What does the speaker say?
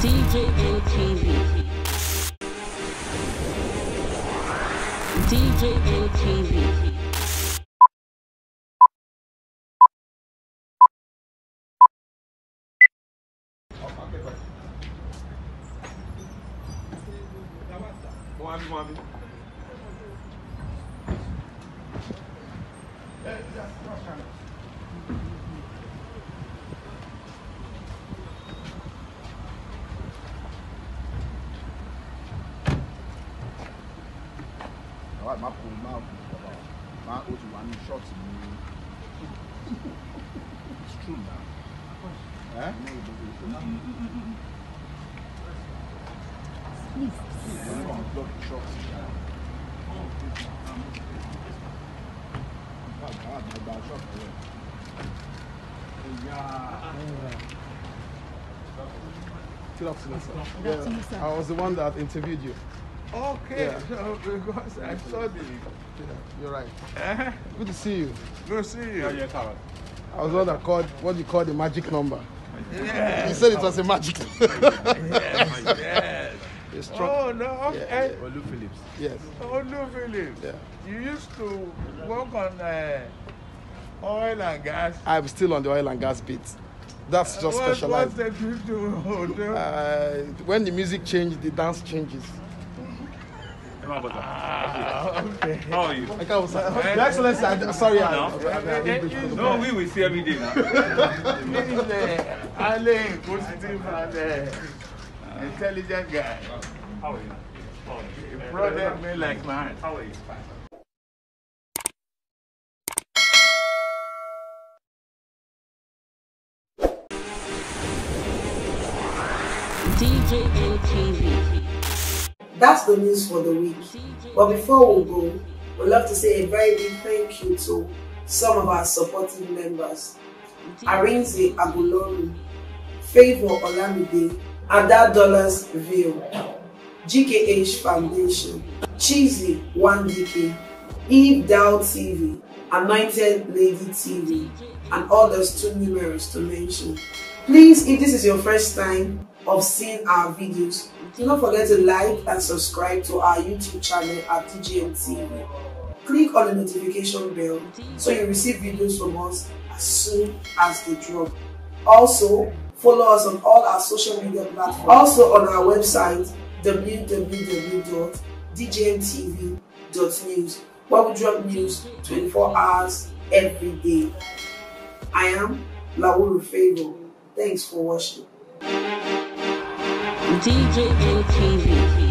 DJM TV. DJM TV. It's true now. Eh? Good afternoon, sir. Good afternoon, sir. I was the one that interviewed you. Okay, Yeah. so because I saw the... You're right. Good to see you. Go see you. I was the one that called what you call the magic number. Yes. You said it was a magic number. Yes. It's strong. Oh, no. Yeah, yeah. Olu Phillips. Yes. Olu Phillips. Yeah. You used to work on oil and gas. I'm still on the oil and gas bit. That's just specialized. What's the truth to When the music changes, the dance changes. okay. How are you? I can't say. Your Excellency, sorry. No, we will see every day now. He's highly positive and intelligent guy. How are you? He prodded me like mine. How are you? DJM TV. That's the news for the week. But before we go, we'd love to say a very big thank you to some of our supporting members. Arinze Agulolu, Favor Olamide, Ada Dollars View, GKH Foundation, Cheesy 1DK, Eve Dow TV, Anointed Lady TV, and others too numerous to mention. Please, if this is your first time of seeing our videos, do not forget to like and subscribe to our YouTube channel at DJM TV. Click on the notification bell so you receive videos from us as soon as they drop. Also, follow us on all our social media platforms. Also on our website www.djmtv.news, where we drop news 24 hours every day. I am Lawuru Favor. Thanks for watching. DJM TV.